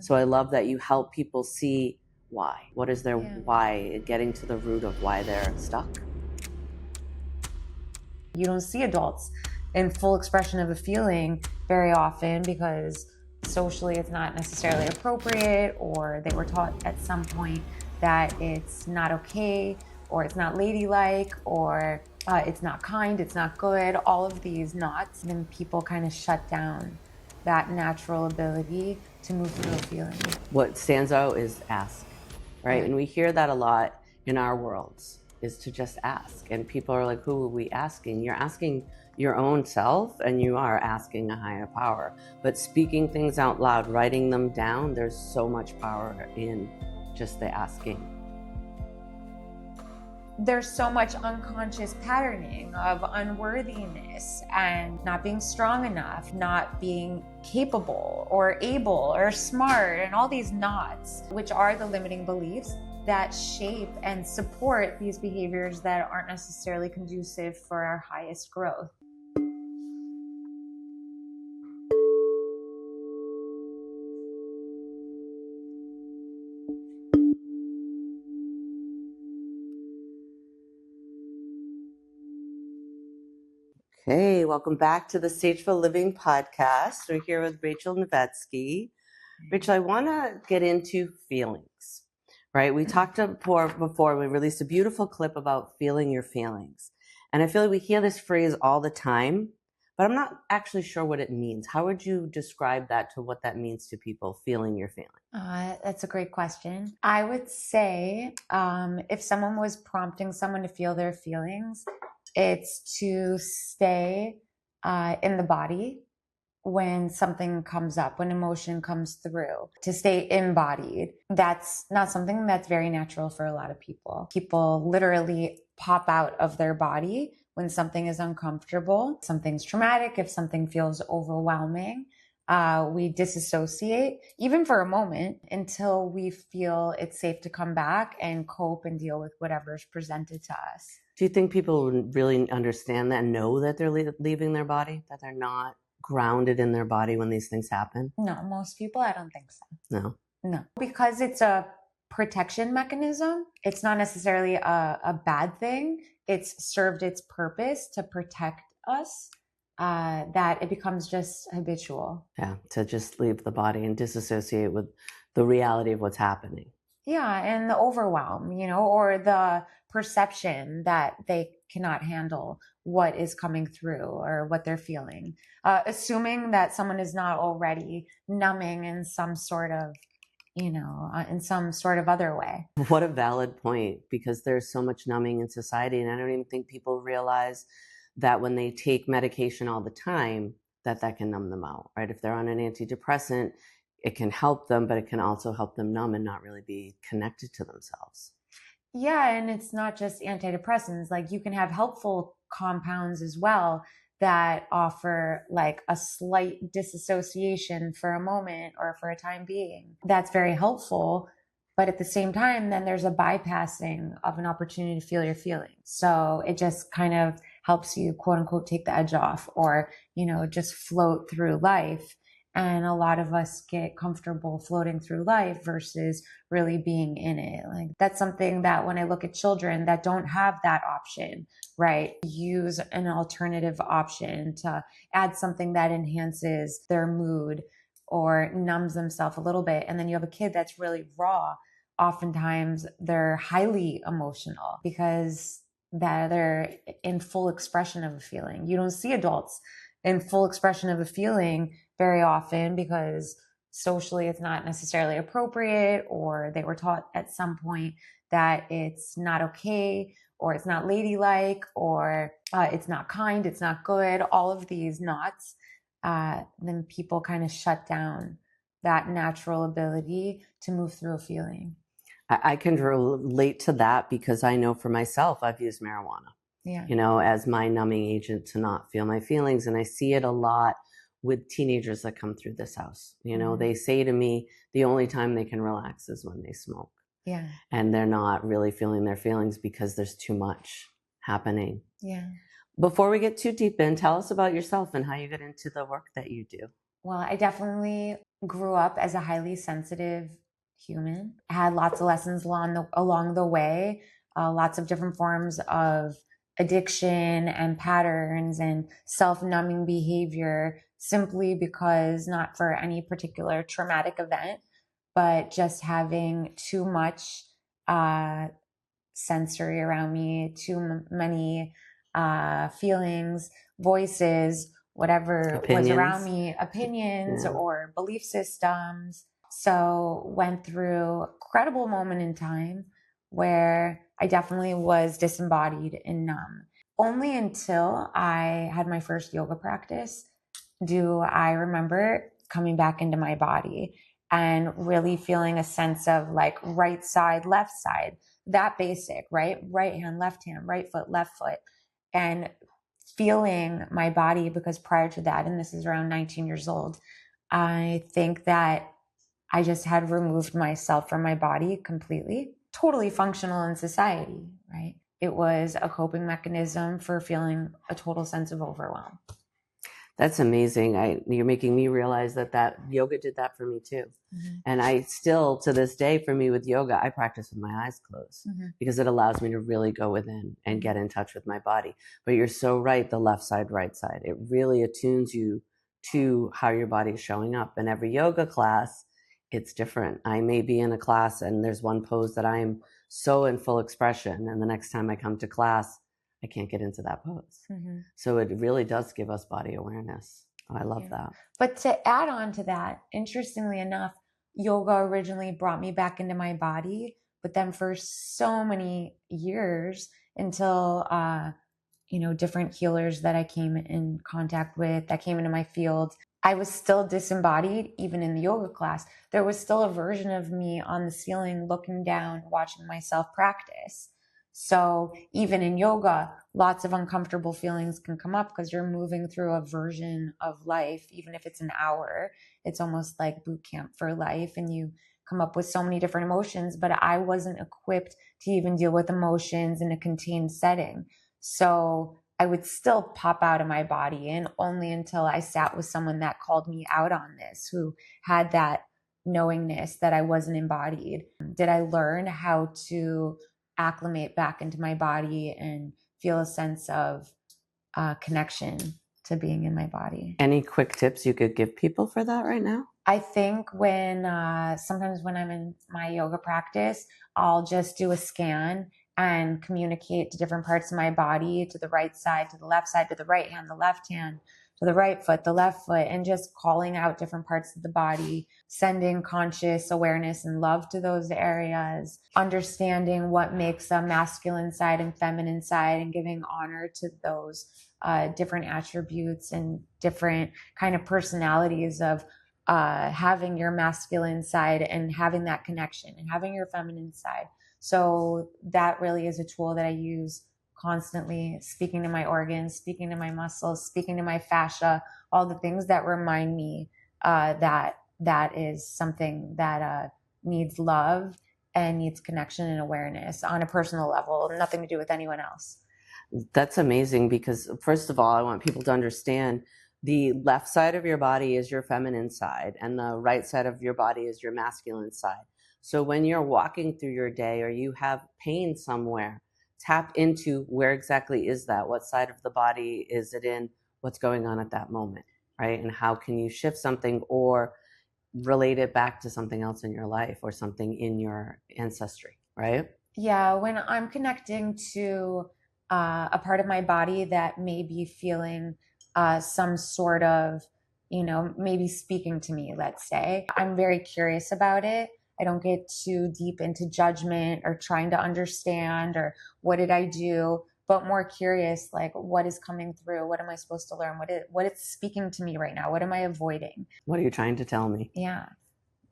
So I love that you help people see why. What is their why, getting to the root of why they're stuck. You don't see adults in full expression of a feeling very often because socially it's not necessarily appropriate, or they were taught at some point that it's not okay, or it's not ladylike, or it's not kind, it's not good. All of these nots, then people kind of shut down that natural ability to move through a feeling. What stands out is ask, right? And we hear that a lot in our worlds, is to just ask. And people are like, who are we asking? You're asking your own self, and you are asking a higher power. But speaking things out loud, writing them down, there's so much power in just the asking. There's so much unconscious patterning of unworthiness and not being strong enough, not being capable or able or smart, and all these knots, which are the limiting beliefs that shape and support these behaviors that aren't necessarily conducive for our highest growth. Hey, welcome back to the Sagefull Living Podcast. We're here with Rachel Novetsky. Rachel, I want to get into feelings, right? We talked before, we released a beautiful clip about feeling your feelings. And I feel like we hear this phrase all the time, but I'm not actually sure what it means. How would you describe that to what that means to people, feeling your feelings? That's a great question. I would say if someone was prompting someone to feel their feelings, it's to stay in the body when something comes up, when emotion comes through, to stay embodied. That's not something that's very natural for a lot of people. People literally pop out of their body when something is uncomfortable, something's traumatic, if something feels overwhelming. We disassociate, even for a moment, until we feel it's safe to come back and cope and deal with whatever's presented to us. Do you think people really understand that, know that they're leaving their body, that they're not grounded in their body when these things happen? No, most people, I don't think so. No. Because it's a protection mechanism. It's not necessarily a bad thing. It's served its purpose to protect us, that it becomes just habitual. Yeah, to just leave the body and disassociate with the reality of what's happening. Yeah, and the overwhelm, or the perception that they cannot handle what is coming through or what they're feeling. Assuming that someone is not already numbing in some sort of, in some sort of other way. What a valid point, because there's so much numbing in society, and I don't even think people realize that when they take medication all the time, that can numb them out, right? If they're on an antidepressant, it can help them, but it can also help them numb and not really be connected to themselves. Yeah, and it's not just antidepressants. Like, you can have helpful compounds as well that offer like a slight disassociation for a moment or for a time being. That's very helpful. But at the same time, then there's a bypassing of an opportunity to feel your feelings. So it just kind of helps you, quote unquote, take the edge off, or, just float through life. And a lot of us get comfortable floating through life versus really being in it. Like, that's something that when I look at children that don't have that option, right, use an alternative option to add something that enhances their mood or numbs themselves a little bit. And then you have a kid that's really raw. Oftentimes they're highly emotional because they're in full expression of a feeling. You don't see adults in full expression of a feeling very often because socially it's not necessarily appropriate, or they were taught at some point that it's not okay, or it's not ladylike, or it's not kind, it's not good. All of these knots, then people kind of shut down that natural ability to move through a feeling. I can relate to that because I know for myself, I've used marijuana, as my numbing agent to not feel my feelings. And I see it a lot with teenagers that come through this house. They say to me, the only time they can relax is when they smoke. Yeah. And they're not really feeling their feelings because there's too much happening. Yeah. Before we get too deep in, tell us about yourself and how you get into the work that you do. Well, I definitely grew up as a highly sensitive human. I had lots of lessons along the way, lots of different forms of addiction and patterns and self-numbing behavior, simply because not for any particular traumatic event, but just having too much sensory around me, too many feelings, voices, whatever was around me, opinions or belief systems. So went through a credible moment in time where I definitely was disembodied and numb. Only until I had my first yoga practice do I remember coming back into my body and really feeling a sense of like right side, left side, that basic, right? Right hand, left hand, right foot, left foot. And feeling my body, because prior to that, and this is around 19 years old, I think that I just had removed myself from my body completely, totally functional in society, right? It was a coping mechanism for feeling a total sense of overwhelm. That's amazing. You're making me realize that yoga did that for me too. Mm-hmm. And I still, to this day, for me with yoga, I practice with my eyes closed because it allows me to really go within and get in touch with my body. But you're so right, the left side, right side. It really attunes you to how your body is showing up. And every yoga class, it's different. I may be in a class and there's one pose that I am so in full expression. And the next time I come to class, I can't get into that pose. So it really does give us body awareness. I love that. But to add on to that, interestingly enough, yoga originally brought me back into my body, but then for so many years until, different healers that I came in contact with, that came into my field, I was still disembodied, even in the yoga class. There was still a version of me on the ceiling looking down, watching myself practice. So even in yoga, lots of uncomfortable feelings can come up because you're moving through a version of life. Even if it's an hour, it's almost like boot camp for life, and you come up with so many different emotions. But I wasn't equipped to even deal with emotions in a contained setting. So I would still pop out of my body, and only until I sat with someone that called me out on this, who had that knowingness that I wasn't embodied, did I learn how to acclimate back into my body and feel a sense of connection to being in my body. Any quick tips you could give people for that right now? I think sometimes when I'm in my yoga practice, I'll just do a scan and communicate to different parts of my body, to the right side, to the left side, to the right hand, the left hand, to the right foot, the left foot, and just calling out different parts of the body, sending conscious awareness and love to those areas, understanding what makes a masculine side and feminine side, and giving honor to those different attributes and different kind of personalities of having your masculine side and having that connection, and having your feminine side. So that really is a tool that I use constantly, speaking to my organs, speaking to my muscles, speaking to my fascia, all the things that remind me that is something that needs love and needs connection and awareness on a personal level, nothing to do with anyone else. That's amazing, because first of all, I want people to understand the left side of your body is your feminine side and the right side of your body is your masculine side. So when you're walking through your day or you have pain somewhere, tap into where exactly is that? What side of the body is it in? What's going on at that moment, right? And how can you shift something or relate it back to something else in your life or something in your ancestry, right? Yeah, when I'm connecting to a part of my body that may be feeling some sort of, maybe speaking to me, let's say, I'm very curious about it. I don't get too deep into judgment or trying to understand or what did I do, but more curious, like what is coming through? What am I supposed to learn? What it's speaking to me right now? What am I avoiding? What are you trying to tell me? Yeah.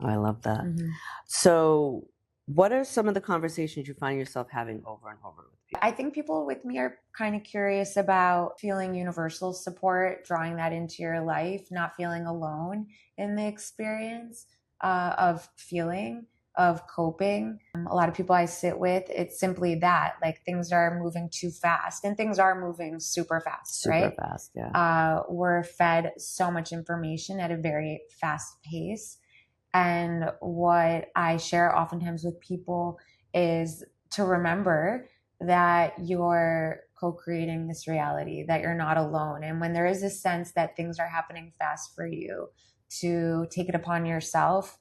Oh, I love that. Mm-hmm. So what are some of the conversations you find yourself having over and over with people? I think people with me are kind of curious about feeling universal support, drawing that into your life, not feeling alone in the experience of feeling. of coping. A lot of people I sit with, it's simply that, like, things are moving too fast, and things are moving super fast, right? Super fast, yeah. We're fed so much information at a very fast pace. And what I share oftentimes with people is to remember that you're co-creating this reality, that you're not alone. And when there is a sense that things are happening fast for you, to take it upon yourself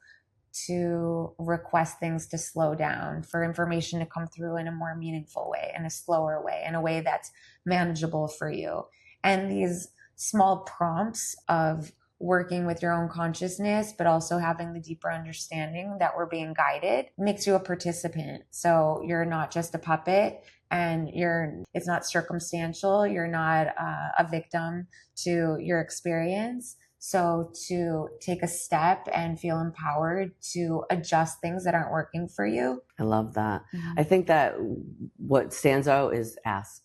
to request things to slow down, for information to come through in a more meaningful way, in a slower way, in a way that's manageable for you. And these small prompts of working with your own consciousness, but also having the deeper understanding that we're being guided, makes you a participant. So you're not just a puppet, and it's not circumstantial. You're not a victim to your experience. So to take a step and feel empowered to adjust things that aren't working for you. I love that. Mm-hmm. I think that what stands out is ask,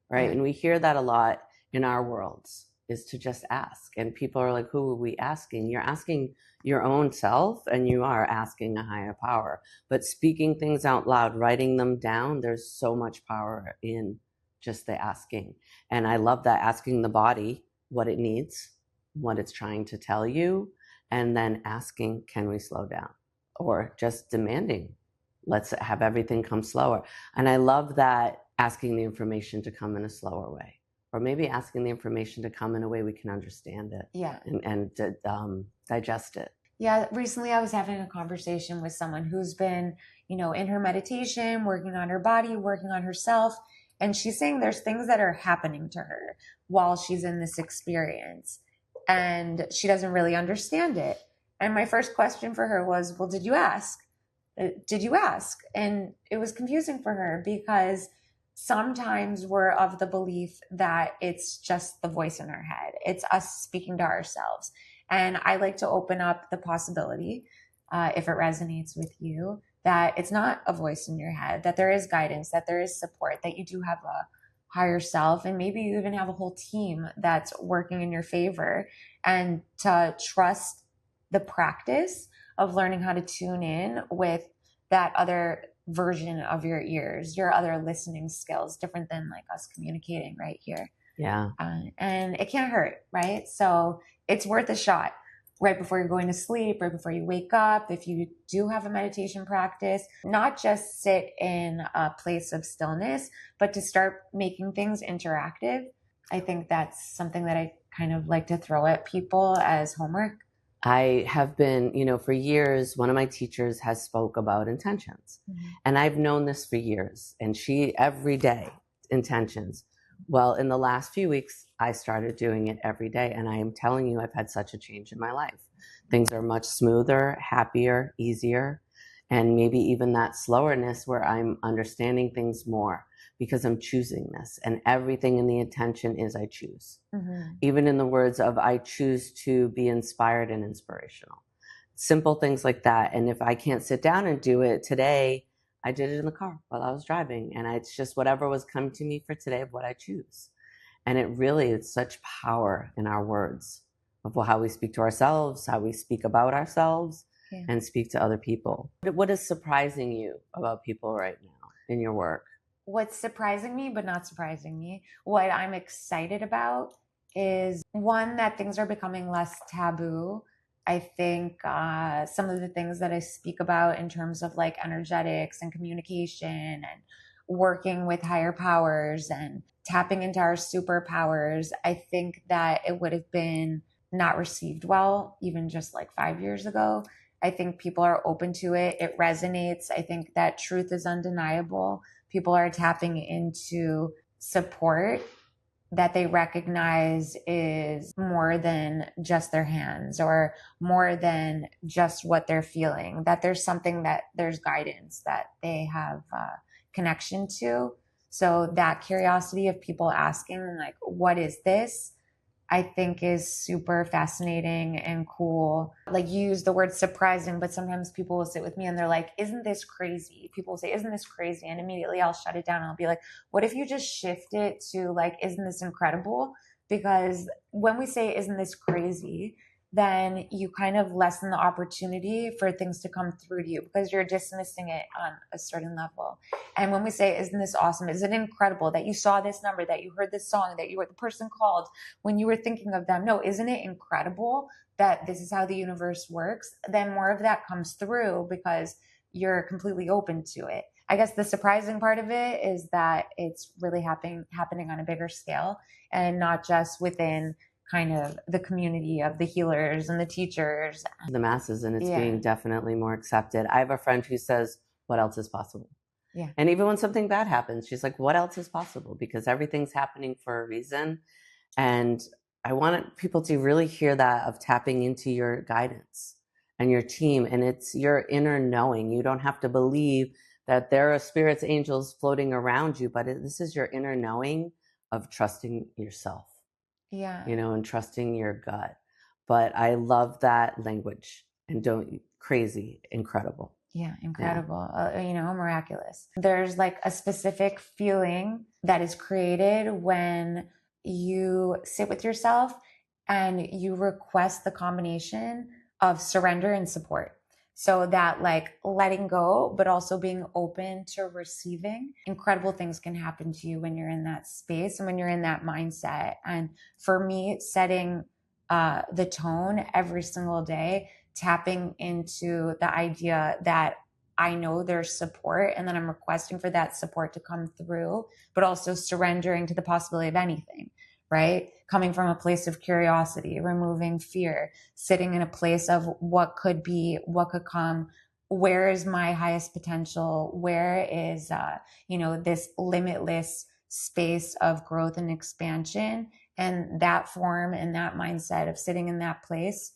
right? Yeah. And we hear that a lot in our worlds, is to just ask. And people are like, who are we asking? You're asking your own self, and you are asking a higher power. But speaking things out loud, writing them down, there's so much power in just the asking. And I love that, asking the body what it needs, what it's trying to tell you, and then asking, can we slow down? Or just demanding, let's have everything come slower. And I love that, asking the information to come in a slower way, or maybe asking the information to come in a way we can understand it, Yeah, and digest it. Yeah, recently I was having a conversation with someone who's been, in her meditation, working on her body, working on herself. And she's saying there's things that are happening to her while she's in this experience, and she doesn't really understand it. And my first question for her was, well, did you ask? Did you ask? And it was confusing for her, because sometimes we're of the belief that it's just the voice in our head. It's us speaking to ourselves. And I like to open up the possibility, if it resonates with you, that it's not a voice in your head, that there is guidance, that there is support, that you do have a higher self, and maybe you even have a whole team that's working in your favor, and to trust the practice of learning how to tune in with that other version of your ears, your other listening skills, different than like us communicating right here. Yeah. And it can't hurt, right? So it's worth a shot right before you're going to sleep, right before you wake up. If you do have a meditation practice, not just sit in a place of stillness, but to start making things interactive. I think that's something that I kind of like to throw at people as homework. I have been, for years, one of my teachers has spoke about intentions. Mm-hmm. And I've known this for years. And she, every day, intentions. Well, in the last few weeks, I started doing it every day. And I am telling you, I've had such a change in my life. Things are much smoother, happier, easier, and maybe even that slowerness where I'm understanding things more because I'm choosing this. And everything in the intention is I choose. Mm-hmm. Even in the words of I choose to be inspired and inspirational. Simple things like that. And if I can't sit down and do it today, I did it in the car while I was driving. And it's just whatever was coming to me for today of what I choose. And it really is such power in our words of how we speak to ourselves, how we speak about ourselves, and speak to other people. What is surprising you about people right now in your work? What's surprising me, but not surprising me, what I'm excited about is, one, that things are becoming less taboo. I think some of the things that I speak about in terms of like energetics and communication and working with higher powers and tapping into our superpowers, I think that it would have been not received well, even just like 5 years ago. I think people are open to it. It resonates. I think that truth is undeniable. People are tapping into support that they recognize is more than just their hands or more than just what they're feeling, that there's something, that there's guidance, that they have connection to. So that curiosity of people asking, like, what is this? I think is super fascinating and cool. Like, you use the word surprising, but sometimes people will sit with me and they're like, isn't this crazy? People will say, isn't this crazy? And immediately I'll shut it down and I'll be like, what if you just shift it to like, isn't this incredible? Because when we say, isn't this crazy, then you kind of lessen the opportunity for things to come through to you because you're dismissing it on a certain level. And when we say, isn't this awesome? Isn't it incredible that you saw this number, that you heard this song, that you were the person called when you were thinking of them? No, isn't it incredible that this is how the universe works? Then more of that comes through because you're completely open to it. I guess the surprising part of it is that it's really happening on a bigger scale and not just within kind of the community of the healers and the teachers. The masses, and it's being definitely more accepted. I have a friend who says, what else is possible? Yeah. And even when something bad happens, she's like, what else is possible? Because everything's happening for a reason. And I want people to really hear that, of tapping into your guidance and your team. And it's your inner knowing. You don't have to believe that there are spirits, angels floating around you, but this is your inner knowing of trusting yourself. Yeah. And trusting your gut. But I love that language, and crazy, incredible. Yeah, incredible. Yeah. Miraculous. There's like a specific feeling that is created when you sit with yourself and you request the combination of surrender and support. So that like letting go, but also being open to receiving. Incredible things can happen to you when you're in that space and when you're in that mindset. And for me, setting the tone every single day, tapping into the idea that I know there's support and then I'm requesting for that support to come through, but also surrendering to the possibility of anything. Right? Coming from a place of curiosity, removing fear, sitting in a place of what could be, what could come, where is my highest potential? Where is, this limitless space of growth and expansion? And that form and that mindset of sitting in that place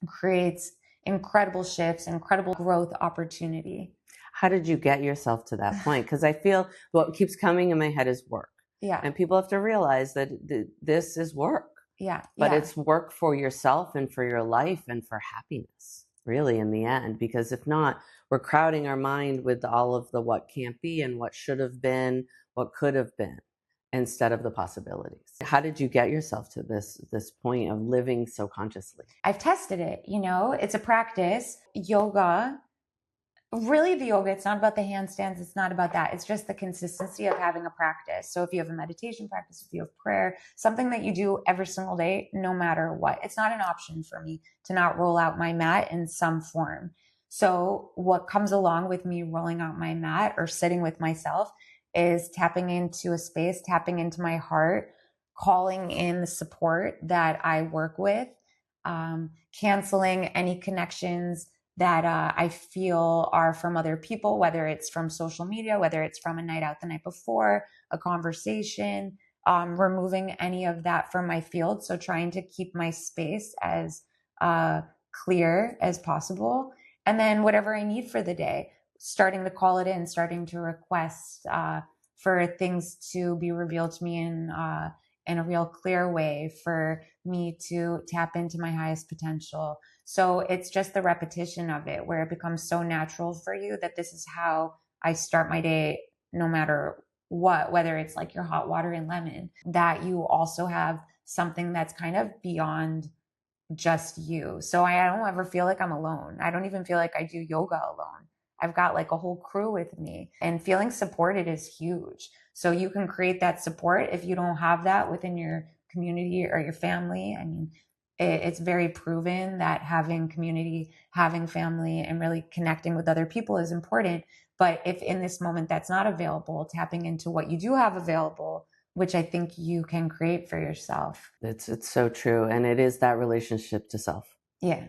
creates incredible shifts, incredible growth opportunity. How did you get yourself to that point? Because I feel what keeps coming in my head is work. Yeah. And people have to realize that this is work. Yeah. But it's work for yourself and for your life and for happiness, really, in the end. Because if not, we're crowding our mind with all of the what can't be and what should have been, what could have been, instead of the possibilities. How did you get yourself to this point of living so consciously? I've tested it. It's a practice. Yoga. Really, the yoga, it's not about the handstands. It's not about that. It's just the consistency of having a practice. So if you have a meditation practice, if you have prayer, something that you do every single day, no matter what, it's not an option for me to not roll out my mat in some form. So what comes along with me rolling out my mat or sitting with myself is tapping into a space, tapping into my heart, calling in the support that I work with, canceling any connections that I feel are from other people, whether it's from social media, whether it's from a night out the night before, a conversation, removing any of that from my field. So trying to keep my space as clear as possible. And then whatever I need for the day, starting to call it in, starting to request for things to be revealed to me in a real clear way, for me to tap into my highest potential. So it's just the repetition of it where it becomes so natural for you that this is how I start my day, no matter what, whether it's like your hot water and lemon, that you also have something that's kind of beyond just you. So I don't ever feel like I'm alone. I don't even feel like I do yoga alone. I've got like a whole crew with me, and feeling supported is huge. So you can create that support if you don't have that within your community or your family. I mean, it's very proven that having community, having family, and really connecting with other people is important. But if in this moment that's not available, tapping into what you do have available, which I think you can create for yourself. It's so true. And it is that relationship to self. Yeah.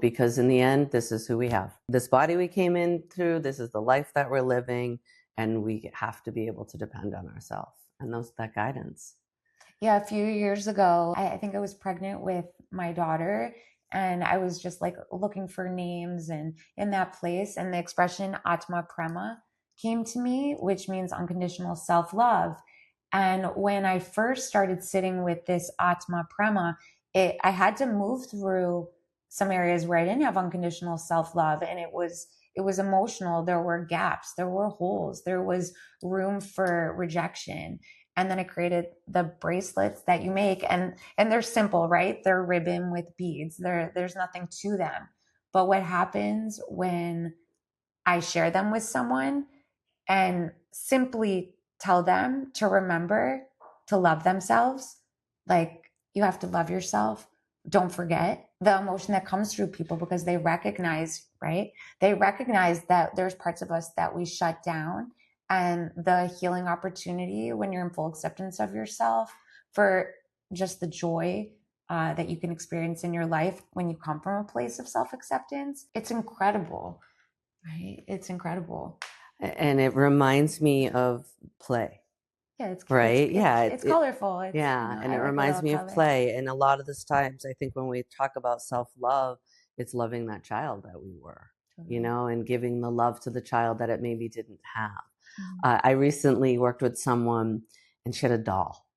Because in the end, this is who we have. This body we came in through, this is the life that we're living, and we have to be able to depend on ourselves and that guidance. Yeah, a few years ago, I think I was pregnant with my daughter, and I was just like looking for names and in that place, and the expression Atma Prema came to me, which means unconditional self-love. And when I first started sitting with this Atma Prema, I had to move through some areas where I didn't have unconditional self-love, and it was emotional. There were gaps, there were holes, there was room for rejection. And then I created the bracelets that you make, and they're simple, right? They're ribbon with beads. There's nothing to them. But what happens when I share them with someone and simply tell them to remember to love themselves? Like, you have to love yourself. Don't forget the emotion that comes through people, because they recognize, right? They recognize that there's parts of us that we shut down, and the healing opportunity when you're in full acceptance of yourself, for just the joy that you can experience in your life when you come from a place of self-acceptance. It's incredible, right? It's incredible. And it reminds me of play. Yeah, it's right. it's colorful. It's, Yeah. And I it like a reminds little me of color. play. And a lot of the times, I think when we talk about self-love, it's loving that child that we were, Totally. and giving the love to the child that it maybe didn't have. Mhm. I recently worked with someone, and she had a doll.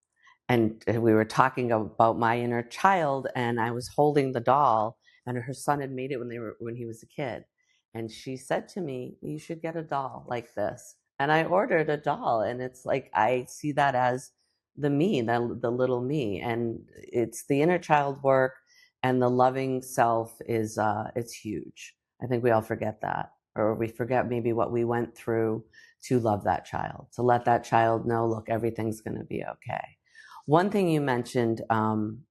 And we were talking about my inner child, and I was holding the doll, and her son had made it when he was a kid. And she said to me, "You should get a doll like this." And I ordered a doll, and it's like I see that as the little me, and it's the inner child work, and the loving self is it's huge. I think we all forget that, or we forget maybe what we went through to love that child, to let that child know, look, everything's going to be okay. One thing you mentioned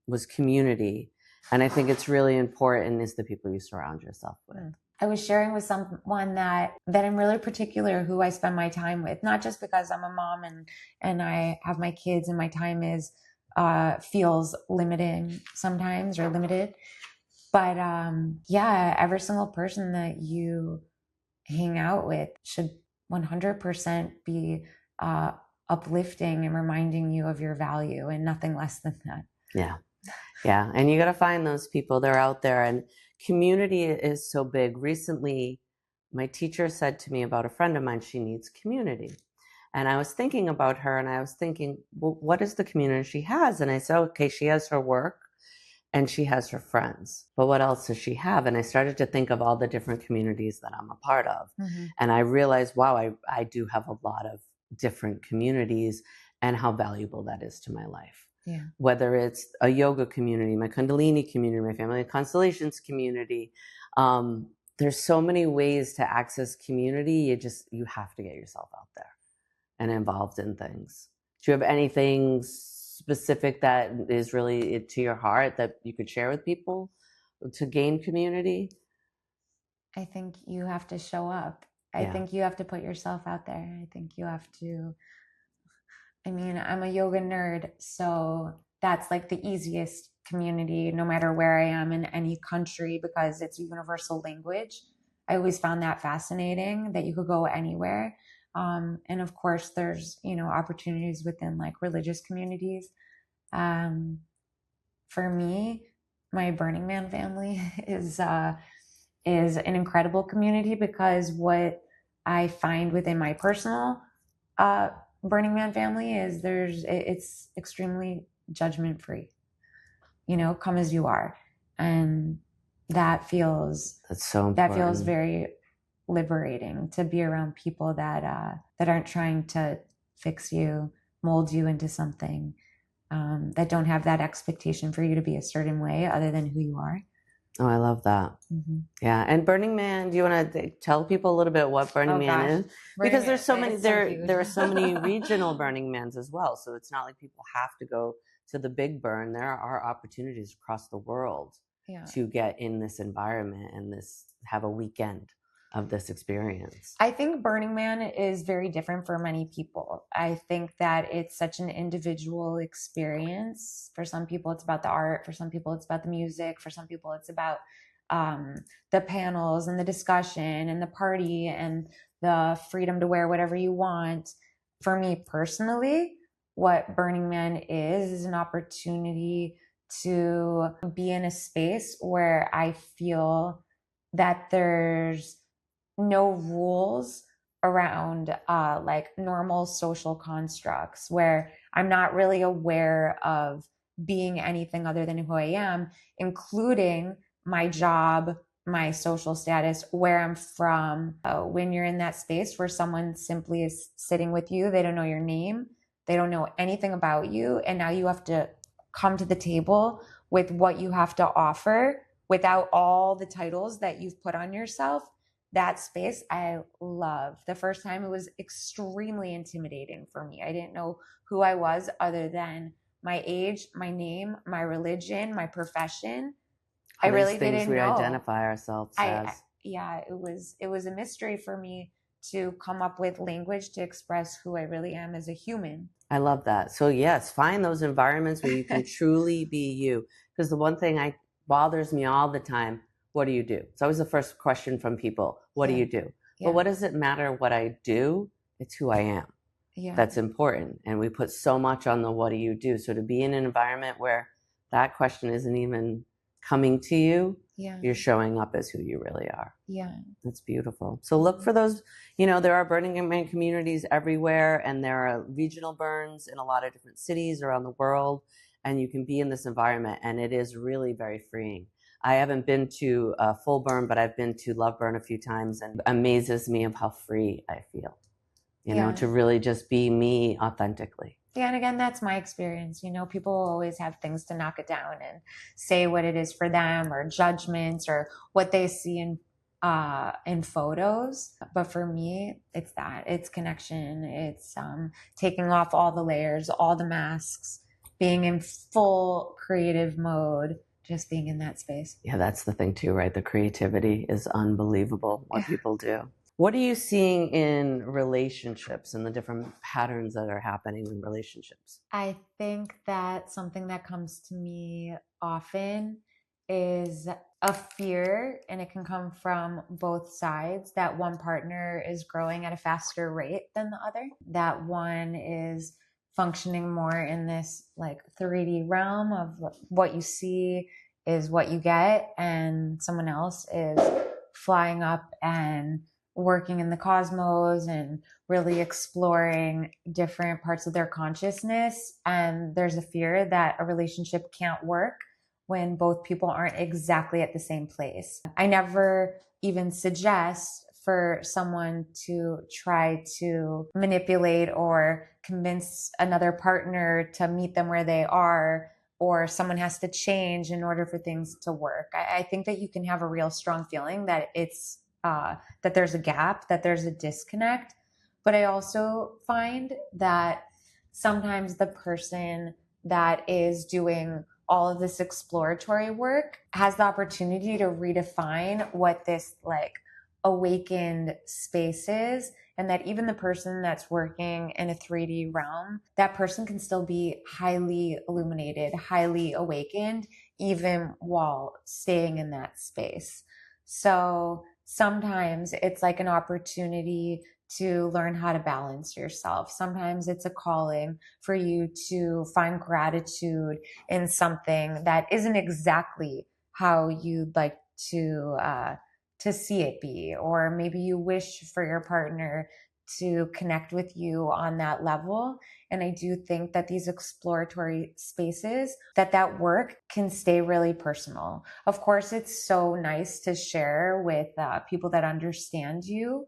was community, and I think it's really important is the people you surround yourself with. I was sharing with someone that I'm really particular who I spend my time with, not just because I'm a mom and I have my kids and my time is feels limiting sometimes, or limited, but yeah, every single person that you hang out with should 100% be uplifting and reminding you of your value, and nothing less than that. Yeah. Yeah. And you got to find those people. They're out there. And community is so big. Recently, my teacher said to me about a friend of mine, she needs community. And I was thinking about her, and I was thinking, well, what is the community she has? And I said, okay, she has her work and she has her friends, but what else does she have? And I started to think of all the different communities that I'm a part of. Mm-hmm. And I realized, wow, I do have a lot of different communities, and how valuable that is to my life. Yeah. Whether it's a yoga community, my Kundalini community, my family constellations community, there's so many ways to access community. You have to get yourself out there and involved in things. Do you have anything specific that is really to your heart that you could share with people to gain community? I think you have to show up. I Yeah. think you have to put yourself out there. I think you have to, I mean, I'm a yoga nerd, so that's like the easiest community, no matter where I am in any country, because it's a universal language. I always found that fascinating, that you could go anywhere. And of course, there's, opportunities within like religious communities. For me, my Burning Man family is an incredible community, because what I find within my personal Burning Man family is it's extremely judgment free. Come as you are, and that's so important. That feels very liberating, to be around people that aren't trying to fix you, mold you into something, that don't have that expectation for you to be a certain way other than who you are. Oh, I love that. Mm-hmm. Yeah. And Burning Man, do you want to tell people a little bit what Burning Man is? Because there's so many, there are so many regional Burning Mans as well. So it's not like people have to go to the big burn. There are opportunities across the world to get in this environment and have a weekend of this experience. I think Burning Man is very different for many people. I think that it's such an individual experience. For some people, it's about the art. For some people, it's about the music. For some people, it's about the panels and the discussion and the party and the freedom to wear whatever you want. For me personally, what Burning Man is an opportunity to be in a space where I feel that there's no rules around like normal social constructs, where I'm not really aware of being anything other than who I am, including my job, my social status, where I'm from. When you're in that space where someone simply is sitting with you, they don't know your name, They don't know anything about you. And now you have to come to the table with what you have to offer without all the titles that you've put on yourself. That space I love. The first time it was extremely intimidating for me. I didn't know who I was other than my age, my name, my religion, my profession. I really things didn't we know. identify ourselves as. Yeah, it was a mystery for me to come up with language to express who I really am as a human. I love that. So yes, find those environments where you can truly be you. Because the one thing bothers me all the time, what do you do? It's always the first question from people. What do you do? Yeah. But what does it matter what I do? It's who I am. Yeah. That's important. And we put so much on the what do you do? So to be in an environment where that question isn't even coming to you, you're showing up as who you really are. Yeah. That's beautiful. So look for those, there are Burning Man communities everywhere, and there are regional burns in a lot of different cities around the world, and you can be in this environment, and it is really very freeing. I haven't been to a full burn, but I've been to Love Burn a few times, and it amazes me of how free I feel, to really just be me authentically. Yeah, and again, that's my experience. People always have things to knock it down and say what it is for them, or judgments, or what they see in photos. But for me, it's connection. It's taking off all the layers, all the masks, being in full creative mode, just being in that space. Yeah, that's the thing too, right? The creativity is unbelievable, what people do. What are you seeing in relationships and the different patterns that are happening in relationships? I think that something that comes to me often is a fear, and it can come from both sides, that one partner is growing at a faster rate than the other, that one is functioning more in this like 3D realm of what you see is what you get, and someone else is flying up and working in the cosmos and really exploring different parts of their consciousness. And there's a fear that a relationship can't work when both people aren't exactly at the same place. I never even suggest for someone to try to manipulate or convince another partner to meet them where they are, or someone has to change in order for things to work. I think that you can have a real strong feeling that it's that there's a gap, that there's a disconnect. But I also find that sometimes the person that is doing all of this exploratory work has the opportunity to redefine what this like awakened space is, and that even the person that's working in a 3D realm, that person can still be highly illuminated, highly awakened, even while staying in that space. So sometimes it's like an opportunity to learn how to balance yourself. Sometimes it's a calling for you to find gratitude in something that isn't exactly how you'd like to see it be, or maybe you wish for your partner to connect with you on that level. And I do think that these exploratory spaces, that work can stay really personal. Of course, it's so nice to share with people that understand you,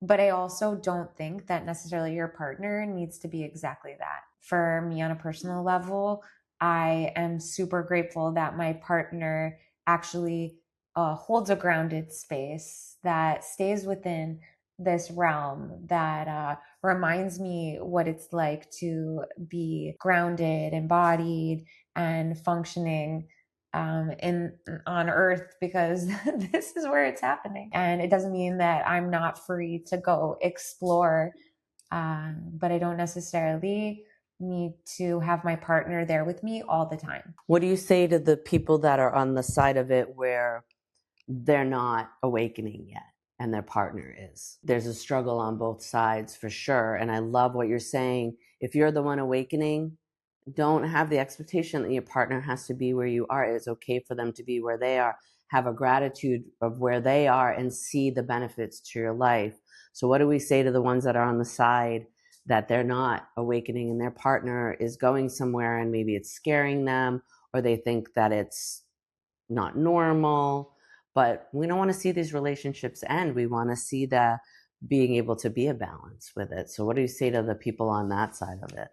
but I also don't think that necessarily your partner needs to be exactly that. For me, on a personal level, I am super grateful that my partner actually holds a grounded space that stays within this realm, that reminds me what it's like to be grounded, embodied, and functioning on earth, because this is where it's happening. And it doesn't mean that I'm not free to go explore, but I don't necessarily need to have my partner there with me all the time. What do you say to the people that are on the side of it where they're not awakening yet and their partner is? There's a struggle on both sides for sure. And I love what you're saying. If you're the one awakening, don't have the expectation that your partner has to be where you are. It's okay for them to be where they are. Have a gratitude of where they are and see the benefits to your life. So what do we say to the ones that are on the side that they're not awakening and their partner is going somewhere and maybe it's scaring them, or they think that it's not normal? But we don't want to see these relationships end. We want to see the being able to be a balance with it. So what do you say to the people on that side of it?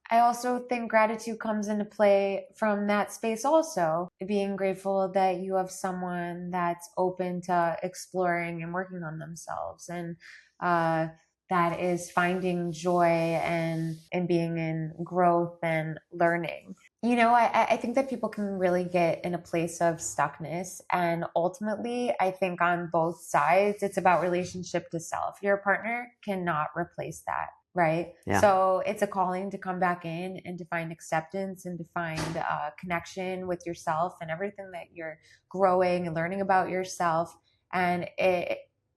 I also think gratitude comes into play from that space also. Being grateful that you have someone that's open to exploring and working on themselves, and that is finding joy and being in growth and learning. I think that people can really get in a place of stuckness. And ultimately, I think on both sides, it's about relationship to self. Your partner cannot replace that. Right. Yeah. So it's a calling to come back in and to find acceptance and to find connection with yourself and everything that you're growing and learning about yourself. And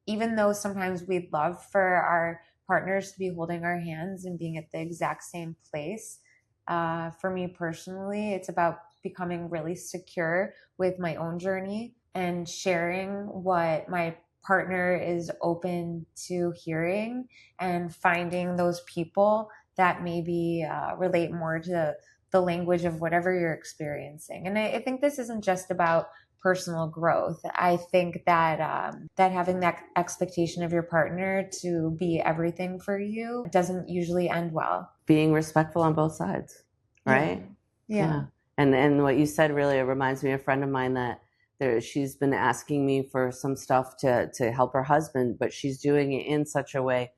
even though sometimes we'd love for our partners to be holding our hands and being at the exact same place, for me personally, it's about becoming really secure with my own journey and sharing what my partner is open to hearing, and finding those people that maybe relate more to the language of whatever you're experiencing. And I think this isn't just about personal growth. I think that that having that expectation of your partner to be everything for you doesn't usually end well. Being respectful on both sides, right? Yeah. And what you said really reminds me of a friend of mine that she's been asking me for some stuff to help her husband, but she's doing it in such a way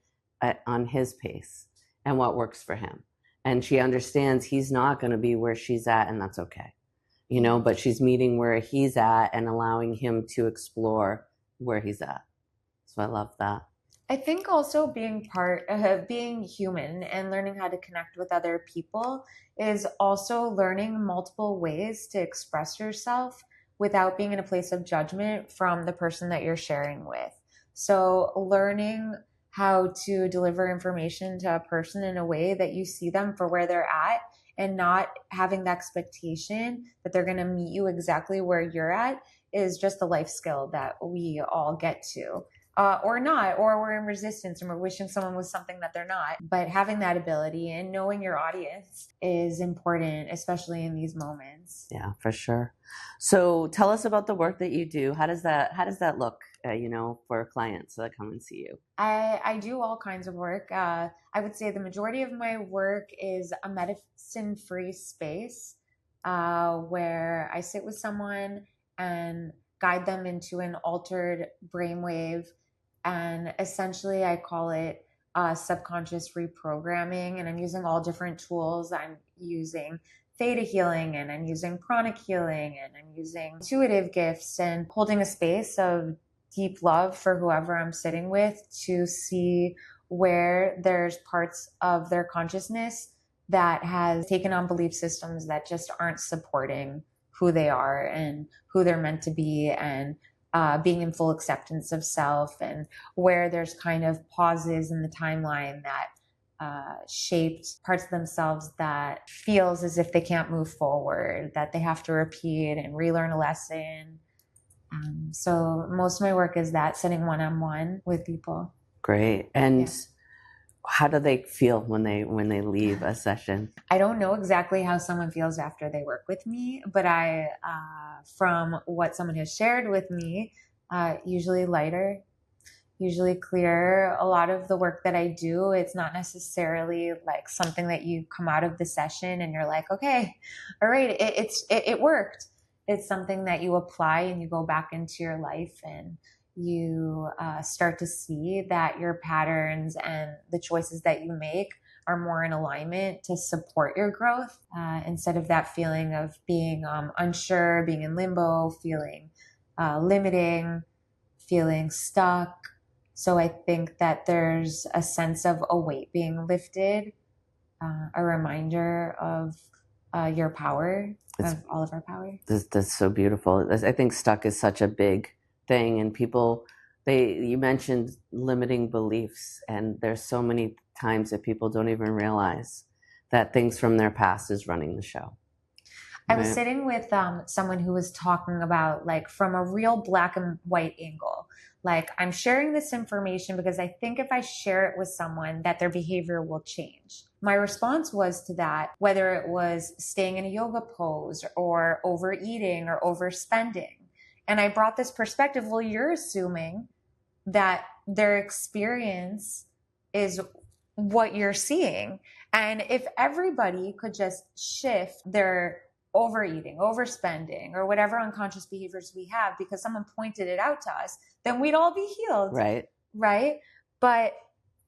on his pace and what works for him. And she understands he's not going to be where she's at, and that's okay. But she's meeting where he's at and allowing him to explore where he's at. So I love that. I think also being being human and learning how to connect with other people is also learning multiple ways to express yourself without being in a place of judgment from the person that you're sharing with. So learning how to deliver information to a person in a way that you see them for where they're at, and not having the expectation that they're going to meet you exactly where you're at, is just a life skill that we all get to. Or not, or we're in resistance and we're wishing someone was something that they're not. But having that ability and knowing your audience is important, especially in these moments. Yeah, for sure. So tell us about the work that you do. How does that look, for clients that come and see you? I do all kinds of work. I would say the majority of my work is a medicine-free space where I sit with someone and guide them into an altered brainwave. And essentially, I call it subconscious reprogramming. And I'm using all different tools. I'm using theta healing, and I'm using pranic healing, and I'm using intuitive gifts, and holding a space of deep love for whoever I'm sitting with, to see where there's parts of their consciousness that has taken on belief systems that just aren't supporting who they are and who they're meant to be, and being in full acceptance of self, and where there's kind of pauses in the timeline that shaped parts of themselves that feels as if they can't move forward, that they have to repeat and relearn a lesson. So most of my work is that, sitting one-on-one with people. Great. And how do they feel when they leave a session? I don't know exactly how someone feels after they work with me, but from what someone has shared with me, usually lighter, usually clearer. A lot of the work that I do, it's not necessarily like something that you come out of the session and you're like, okay, all right, it worked. It's something that you apply and you go back into your life, and you start to see that your patterns and the choices that you make are more in alignment to support your growth, instead of that feeling of being unsure, being in limbo, feeling limiting, feeling stuck. So I think that there's a sense of a weight being lifted, a reminder of your power, of all of our power. That's so beautiful. I think stuck is such a big thing, and people, you mentioned limiting beliefs, and there's so many times that people don't even realize that things from their past is running the show. I was sitting with someone who was talking about, like, from a real black and white angle. Like, I'm sharing this information because I think if I share it with someone that their behavior will change. My response was to that, whether it was staying in a yoga pose or overeating or overspending. And I brought this perspective, well, you're assuming that their experience is what you're seeing. And if everybody could just shift their overeating, overspending, or whatever unconscious behaviors we have because someone pointed it out to us, then we'd all be healed. Right. Right. But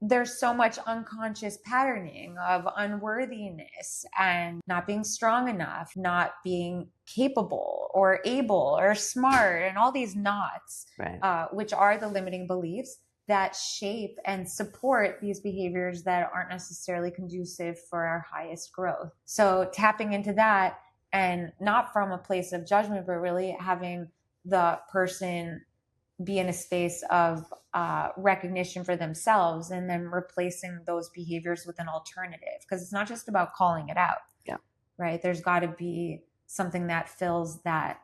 there's so much unconscious patterning of unworthiness and not being strong enough, not being capable or able or smart, and all these knots, Right. which are the limiting beliefs that shape and support these behaviors that aren't necessarily conducive for our highest growth. So tapping into that, and not from a place of judgment, but really having the person be in a space of recognition for themselves, and then replacing those behaviors with an alternative. Because it's not just about calling it out. Yeah. Right. There's got to be something that fills that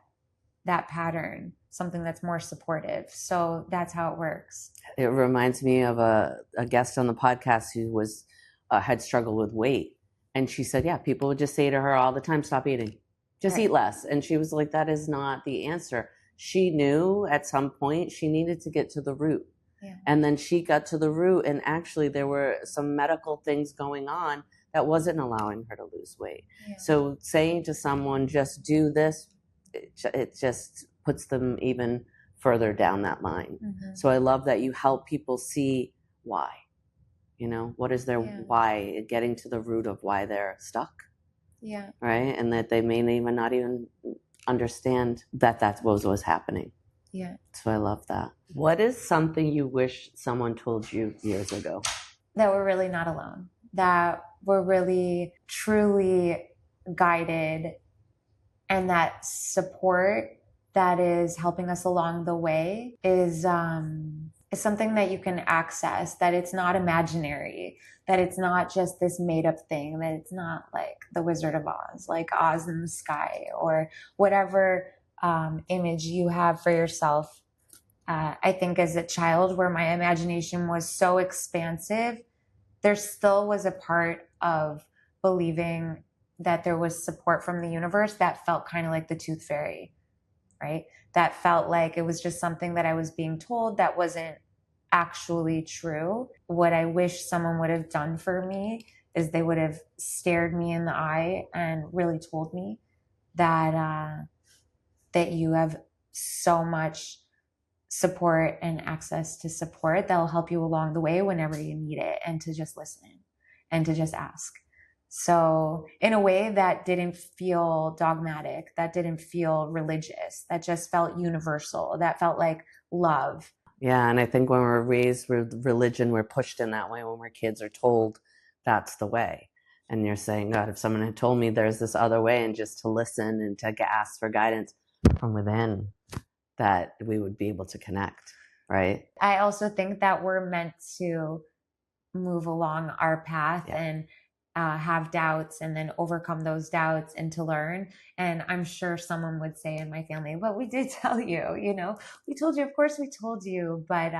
pattern, something that's more supportive. So that's how it works. It reminds me of a guest on the podcast who was had struggled with weight. And she said, yeah, people would just say to her all the time, stop eating, just Right. eat less. And she was like, that is not the answer. She knew at some point she needed to get to the root. Yeah. And then she got to the root, and actually there were some medical things going on that wasn't allowing her to lose weight. Yeah. So saying to someone, just do this, it just puts them even further down that line. Mm-hmm. So I love that you help people see why. You know, what is their why, getting to the root of why they're stuck. Yeah. Right? And that they may even not even understand that that's what was happening. Yeah. So I love that. What is something you wish someone told you years ago? That we're really not alone. That we're really, truly guided, and that support that is helping us along the way is something that you can access, that it's not imaginary, that it's not just this made up thing, that it's not like the Wizard of Oz, like Oz in the sky, or whatever image you have for yourself. I think as a child, where my imagination was so expansive, there still was a part of believing that there was support from the universe that felt kind of like the tooth fairy, right? That felt like it was just something that I was being told that wasn't actually true. What I wish someone would have done for me is they would have stared me in the eye and really told me that that you have so much support and access to support that will help you along the way whenever you need it, and to just listen and to just ask. So in a way that didn't feel dogmatic, that didn't feel religious, that just felt universal, that felt like love. Yeah, and I think when we're raised with religion, we're pushed in that way. When we're kids, are told that's the way. And you're saying, God, if someone had told me there's this other way, and just to listen and to ask for guidance from within, that we would be able to connect, right? I also think that we're meant to move along our path and have doubts, and then overcome those doubts and to learn. And I'm sure someone would say in my family, well, we did tell you, we told you, of course we told you, but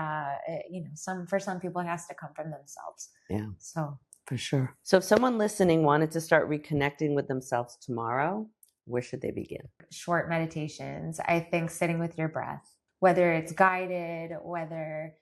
for some people it has to come from themselves. Yeah. So for sure. So if someone listening wanted to start reconnecting with themselves tomorrow, where should they begin? Short meditations. I think sitting with your breath, whether it's guided, whether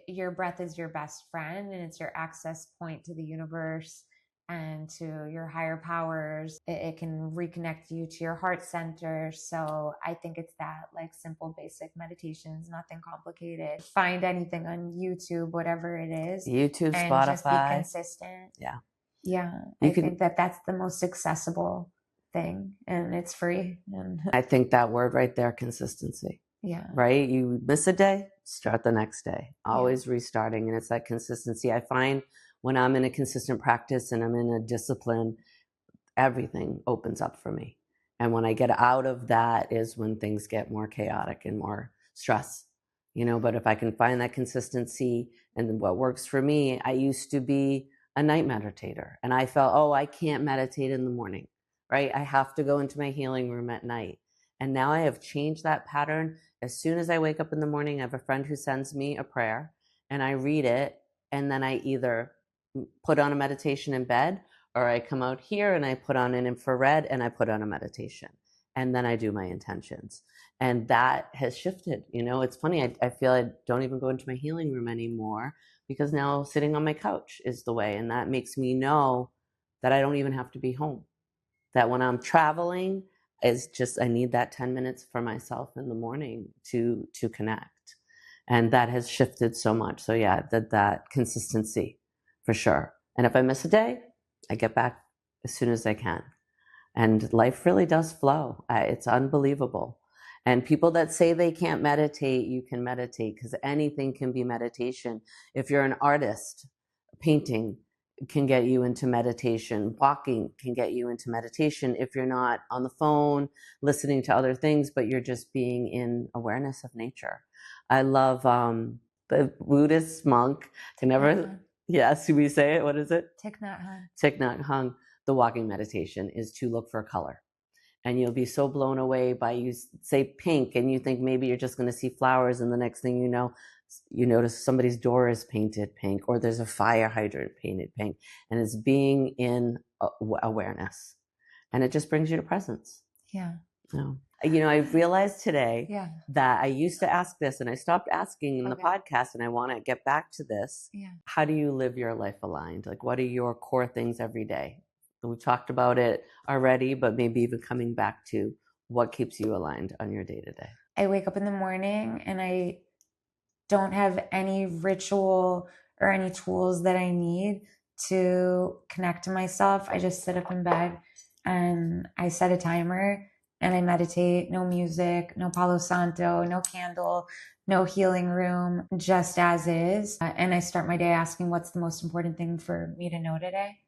your breath is your best friend and it's your access point to the universe and to your higher powers. It can reconnect you to your heart center. So I think it's that, like, simple, basic meditations, nothing complicated. Find anything on YouTube, whatever it is. YouTube, and Spotify. Just be consistent. Yeah. Yeah. I think that's the most accessible thing, and it's free. And I think that word right there, consistency. Yeah. Right? You miss a day, start the next day. Always restarting. And it's that consistency. I find when I'm in a consistent practice and I'm in a discipline, everything opens up for me. And when I get out of that is when things get more chaotic and more stress. But if I can find that consistency and what works for me, I used to be a night meditator, and I felt, I can't meditate in the morning, right? I have to go into my healing room at night. And now I have changed that pattern. As soon as I wake up in the morning, I have a friend who sends me a prayer, and I read it, and then I either put on a meditation in bed, or I come out here and I put on an infrared and I put on a meditation, and then I do my intentions. And that has shifted. It's funny. I feel I don't even go into my healing room anymore because now sitting on my couch is the way. And that makes me know that I don't even have to be home. That when I'm traveling, it's just, I need that 10 minutes for myself in the morning to connect. And that has shifted so much. So yeah, that consistency for sure. And if I miss a day, I get back as soon as I can. And life really does flow. It's unbelievable. And people that say they can't meditate, you can meditate, because anything can be meditation. If you're an artist, painting can get you into meditation. Walking can get you into meditation if you're not on the phone listening to other things, but you're just being in awareness of nature. I love the Buddhist monk can never, yes, we say it. What is it? Thich Nhat Hanh. Thich Nhat Hanh. The walking meditation is to look for color. And you'll be so blown away by, you say pink, and you think maybe you're just going to see flowers, and the next thing you know, you notice somebody's door is painted pink, or there's a fire hydrant painted pink, and it's being in awareness. And it just brings you to presence. Yeah. I realized today that I used to ask this, and I stopped asking in the podcast, and I want to get back to this. Yeah. How do you live your life aligned? Like, what are your core things every day? We've talked about it already, but maybe even coming back to what keeps you aligned on your day to day. I wake up in the morning and I don't have any ritual or any tools that I need to connect to myself. I just sit up in bed and I set a timer and I meditate. No music, no Palo Santo, no candle, no healing room, just as is. And I start my day asking, what's the most important thing for me to know today?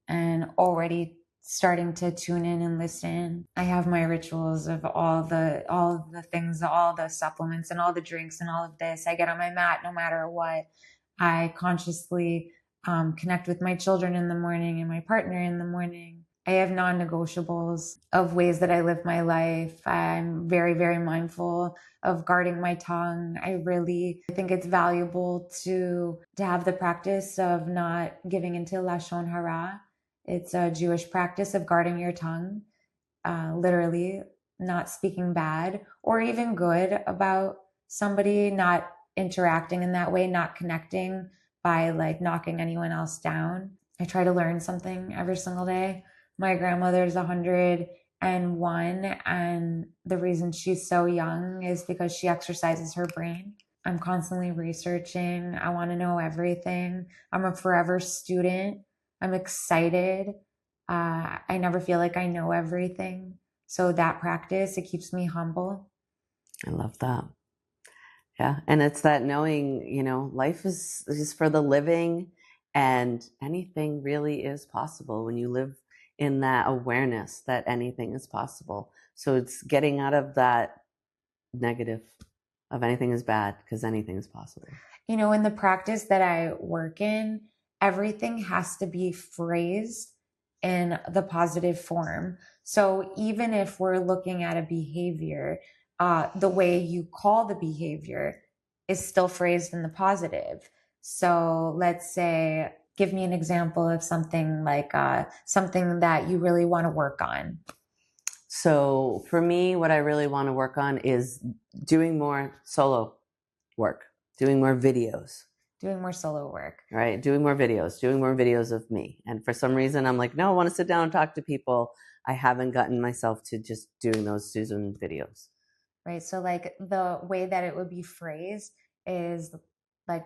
And already starting to tune in and listen. I have my rituals of all the things, all the supplements and all the drinks and all of this. I get on my mat no matter what. I consciously connect with my children in the morning and my partner in the morning. I have non-negotiables of ways that I live my life. I'm very, very mindful of guarding my tongue. I think it's valuable to have the practice of not giving into Lashon Hara. It's a Jewish practice of guarding your tongue, literally not speaking bad or even good about somebody, not interacting in that way, not connecting by like knocking anyone else down. I try to learn something every single day. My grandmother's 101, and the reason she's so young is because she exercises her brain. I'm constantly researching. I want to know everything. I'm a forever student. I'm excited. I never feel like I know everything. So that practice, it keeps me humble. I love that. Yeah. And it's that knowing, life is for the living, and anything really is possible when you live in that awareness that anything is possible. So it's getting out of that negative of anything is bad, because anything is possible. In the practice that I work in, everything has to be phrased in the positive form. So even if we're looking at a behavior, the way you call the behavior is still phrased in the positive. So let's say, give me an example of something like something that you really want to work on. So for me, what I really want to work on is doing more solo work, doing more videos. Doing more solo work. Right. Doing more videos of me. And for some reason, I'm like, no, I want to sit down and talk to people. I haven't gotten myself to just doing those Susan videos. Right. So like the way that it would be phrased is like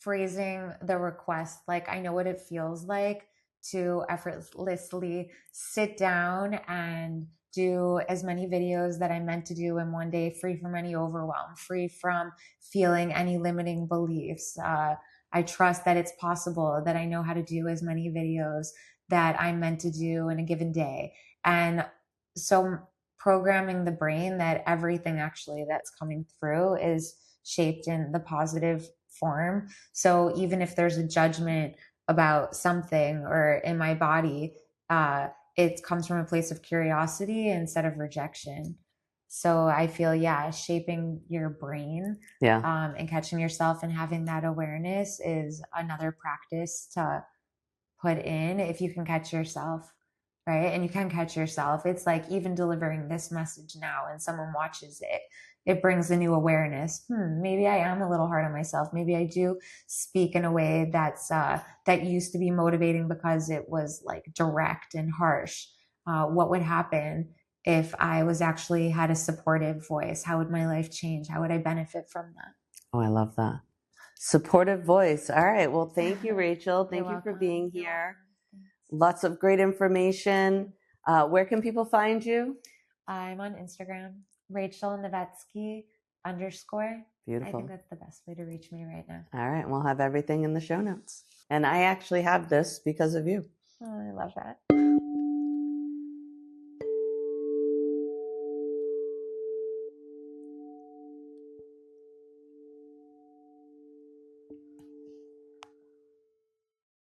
phrasing the request. Like, I know what it feels like to effortlessly sit down and do as many videos that I meant to do in one day, free from any overwhelm, free from feeling any limiting beliefs. I trust that it's possible, that I know how to do as many videos that I'm meant to do in a given day. And so programming the brain that everything actually that's coming through is shaped in the positive form. So even if there's a judgment about something or in my body, it comes from a place of curiosity instead of rejection. So I feel, shaping your brain and catching yourself and having that awareness is another practice to put in if you can catch yourself. right? And you can catch yourself. It's like even delivering this message now and someone watches it, it brings a new awareness. Maybe I am a little hard on myself. Maybe I do speak in a way that's that used to be motivating because it was like direct and harsh. What would happen if I was actually had a supportive voice? How would my life change? How would I benefit from that? Oh, I love that. Supportive voice. All right. Well, thank you, Rachel. Thank you for welcome. being here. Lots of great information. Where can people find you? I'm on Instagram, Rachel Novetsky _. Beautiful. I think that's the best way to reach me right now. All right. We'll have everything in the show notes. And I actually have this because of you. Oh, I love that.